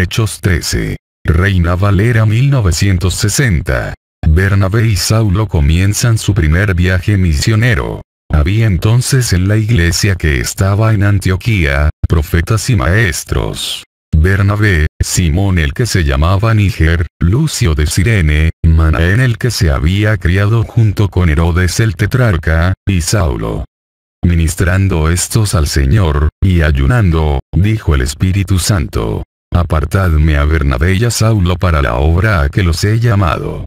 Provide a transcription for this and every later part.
Hechos 13. Reina Valera 1960. Bernabé y Saulo comienzan su primer viaje misionero. Había entonces en la iglesia que estaba en Antioquía, profetas y maestros. Bernabé, Simón el que se llamaba Níger, Lucio de Cirene, Manaén el que se había criado junto con Herodes el tetrarca, y Saulo. Ministrando estos al Señor, y ayunando, dijo el Espíritu Santo: Apartadme a Bernabé y a Saulo para la obra a que los he llamado.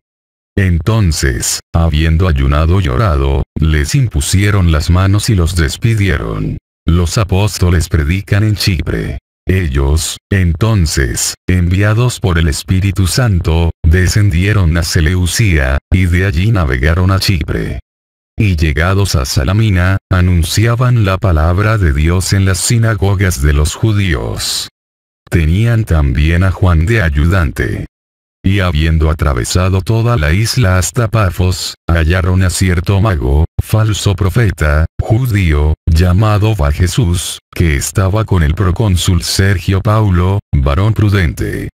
Entonces, habiendo ayunado y orado, les impusieron las manos y los despidieron. Los apóstoles predican en Chipre. Ellos, entonces, enviados por el Espíritu Santo, descendieron a Seleucia, y de allí navegaron a Chipre. Y llegados a Salamina, anunciaban la palabra de Dios en las sinagogas de los judíos. Tenían también a Juan de ayudante. Y habiendo atravesado toda la isla hasta Pafos, hallaron a cierto mago, falso profeta, judío, llamado Bar-Jesús, que estaba con el procónsul Sergio Paulo, varón prudente.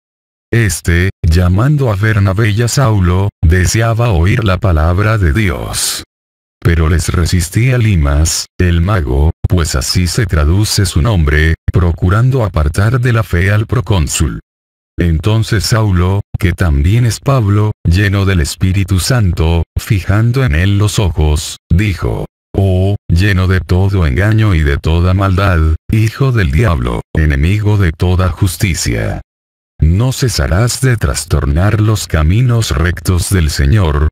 Este, llamando a Bernabé y a Saulo, deseaba oír la palabra de Dios. Pero les resistía Limas, el mago, pues así se traduce su nombre, procurando apartar de la fe al procónsul. Entonces Saulo, que también es Pablo, lleno del Espíritu Santo, fijando en él los ojos, dijo: Oh, lleno de todo engaño y de toda maldad, hijo del diablo, enemigo de toda justicia. ¿No cesarás de trastornar los caminos rectos del Señor?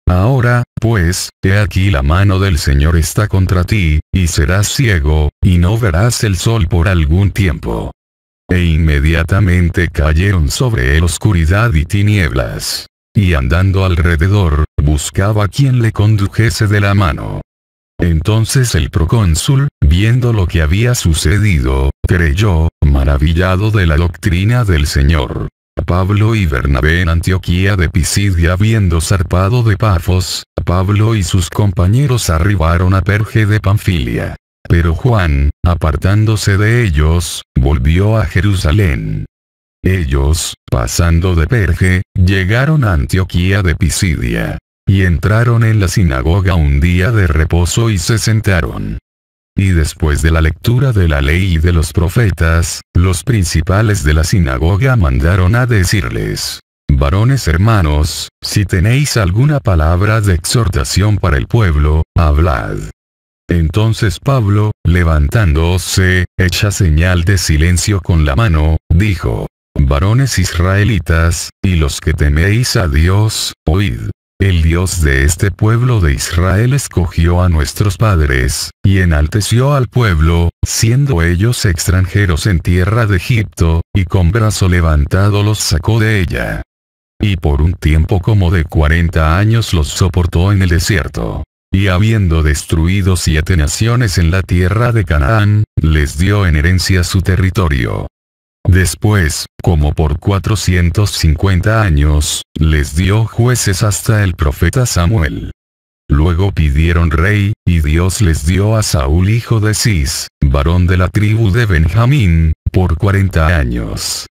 Ahora, pues, he aquí la mano del Señor está contra ti, y serás ciego, y no verás el sol por algún tiempo. E inmediatamente cayeron sobre él oscuridad y tinieblas. Y andando alrededor, buscaba quien le condujese de la mano. Entonces el procónsul, viendo lo que había sucedido, creyó, maravillado de la doctrina del Señor. Pablo y Bernabé en Antioquía de Pisidia habiendo zarpado de Pafos, Pablo y sus compañeros arribaron a Perge de Panfilia. Pero Juan, apartándose de ellos, volvió a Jerusalén. Ellos, pasando de Perge, llegaron a Antioquía de Pisidia. Y entraron en la sinagoga un día de reposo y se sentaron. Y después de la lectura de la ley y de los profetas, los principales de la sinagoga mandaron a decirles: Varones hermanos, si tenéis alguna palabra de exhortación para el pueblo, hablad. Entonces Pablo, levantándose, hecha señal de silencio con la mano, dijo: Varones israelitas, y los que teméis a Dios, oíd. El Dios de este pueblo de Israel escogió a nuestros padres, y enalteció al pueblo, siendo ellos extranjeros en tierra de Egipto, y con brazo levantado los sacó de ella. Y por un tiempo como de 40 años los soportó en el desierto. Y habiendo destruido 7 naciones en la tierra de Canaán, les dio en herencia su territorio. Después, como por 450 años, les dio jueces hasta el profeta Samuel. Luego pidieron rey, y Dios les dio a Saúl hijo de Cis, varón de la tribu de Benjamín, por 40 años.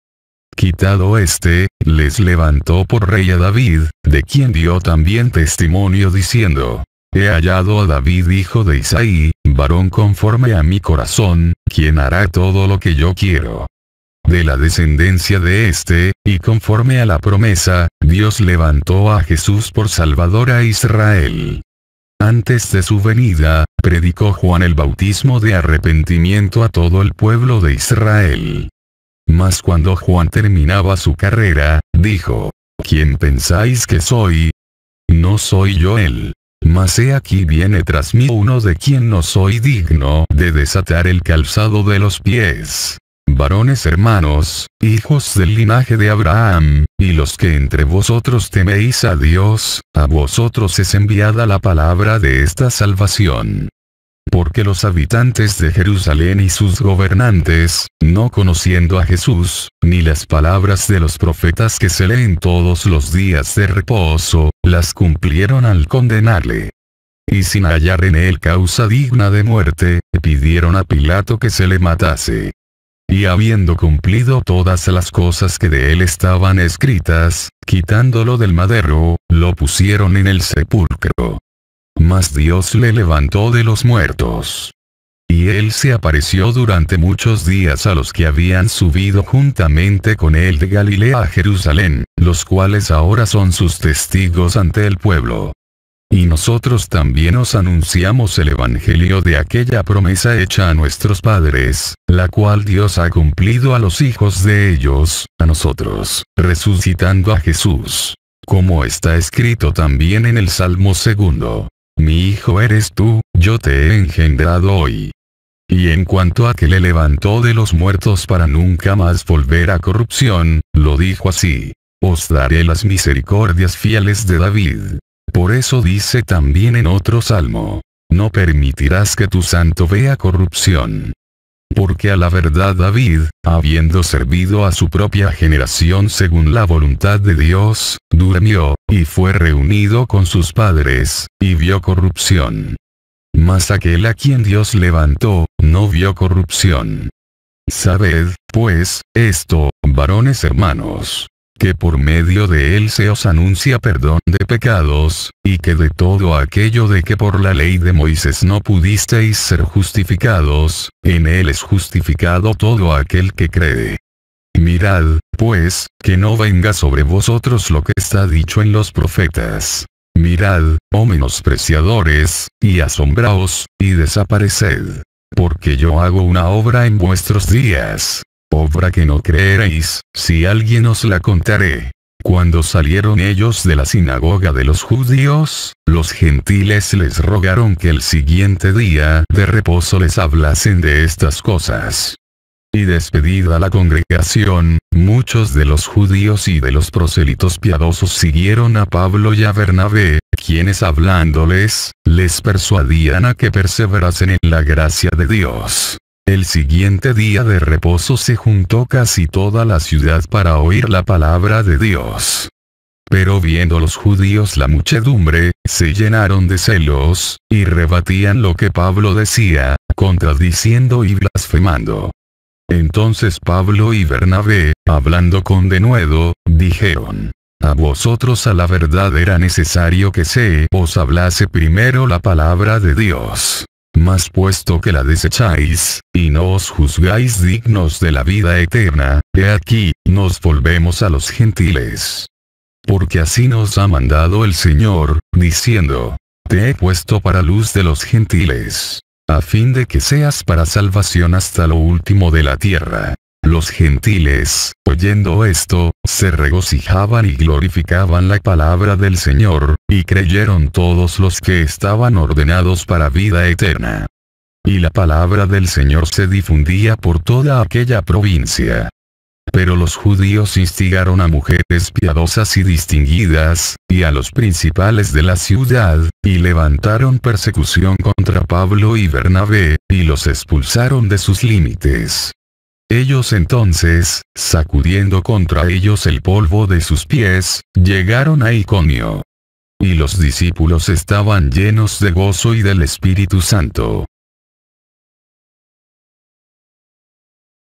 Quitado este, les levantó por rey a David, de quien dio también testimonio diciendo: He hallado a David hijo de Isaí, varón conforme a mi corazón, quien hará todo lo que yo quiero. De la descendencia de este, y conforme a la promesa, Dios levantó a Jesús por Salvador a Israel. Antes de su venida, predicó Juan el bautismo de arrepentimiento a todo el pueblo de Israel. Mas cuando Juan terminaba su carrera, dijo: ¿Quién pensáis que soy? No soy yo él. Mas he aquí viene tras mí uno de quien no soy digno de desatar el calzado de los pies. Varones hermanos, hijos del linaje de Abraham, y los que entre vosotros teméis a Dios, a vosotros es enviada la palabra de esta salvación. Porque los habitantes de Jerusalén y sus gobernantes, no conociendo a Jesús, ni las palabras de los profetas que se leen todos los días de reposo, las cumplieron al condenarle. Y sin hallar en él causa digna de muerte, pidieron a Pilato que se le matase. Y habiendo cumplido todas las cosas que de él estaban escritas, quitándolo del madero, lo pusieron en el sepulcro. Mas Dios le levantó de los muertos. Y él se apareció durante muchos días a los que habían subido juntamente con él de Galilea a Jerusalén, los cuales ahora son sus testigos ante el pueblo. Y nosotros también os anunciamos el evangelio de aquella promesa hecha a nuestros padres, la cual Dios ha cumplido a los hijos de ellos, a nosotros, resucitando a Jesús. Como está escrito también en el Salmo 2: Mi hijo eres tú, yo te he engendrado hoy. Y en cuanto a que le levantó de los muertos para nunca más volver a corrupción, lo dijo así: Os daré las misericordias fieles de David. Por eso dice también en otro salmo: No permitirás que tu santo vea corrupción. Porque a la verdad David, habiendo servido a su propia generación según la voluntad de Dios, durmió, y fue reunido con sus padres, y vio corrupción. Mas aquel a quien Dios levantó, no vio corrupción. Sabed, pues, esto, varones hermanos, que por medio de él se os anuncia perdón de pecados, y que de todo aquello de que por la ley de Moisés no pudisteis ser justificados, en él es justificado todo aquel que cree. Mirad, pues, que no venga sobre vosotros lo que está dicho en los profetas. Mirad, oh menospreciadores, y asombraos, y desapareced. Porque yo hago una obra en vuestros días. Obra que no creeréis, si alguien os la contaré. Cuando salieron ellos de la sinagoga de los judíos, los gentiles les rogaron que el siguiente día de reposo les hablasen de estas cosas. Y despedida la congregación, muchos de los judíos y de los prosélitos piadosos siguieron a Pablo y a Bernabé, quienes hablándoles, les persuadían a que perseverasen en la gracia de Dios. El siguiente día de reposo se juntó casi toda la ciudad para oír la palabra de Dios. Pero viendo los judíos la muchedumbre, se llenaron de celos, y rebatían lo que Pablo decía, contradiciendo y blasfemando. Entonces Pablo y Bernabé, hablando con denuedo, dijeron: A vosotros a la verdad era necesario que se os hablase primero la palabra de Dios. Mas puesto que la desecháis, y no os juzgáis dignos de la vida eterna, he aquí, nos volvemos a los gentiles. Porque así nos ha mandado el Señor, diciendo: Te he puesto para luz de los gentiles, a fin de que seas para salvación hasta lo último de la tierra. Los gentiles, oyendo esto, se regocijaban y glorificaban la palabra del Señor, y creyeron todos los que estaban ordenados para vida eterna. Y la palabra del Señor se difundía por toda aquella provincia. Pero los judíos instigaron a mujeres piadosas y distinguidas, y a los principales de la ciudad, y levantaron persecución contra Pablo y Bernabé, y los expulsaron de sus límites. Ellos entonces, sacudiendo contra ellos el polvo de sus pies, llegaron a Iconio. Y los discípulos estaban llenos de gozo y del Espíritu Santo,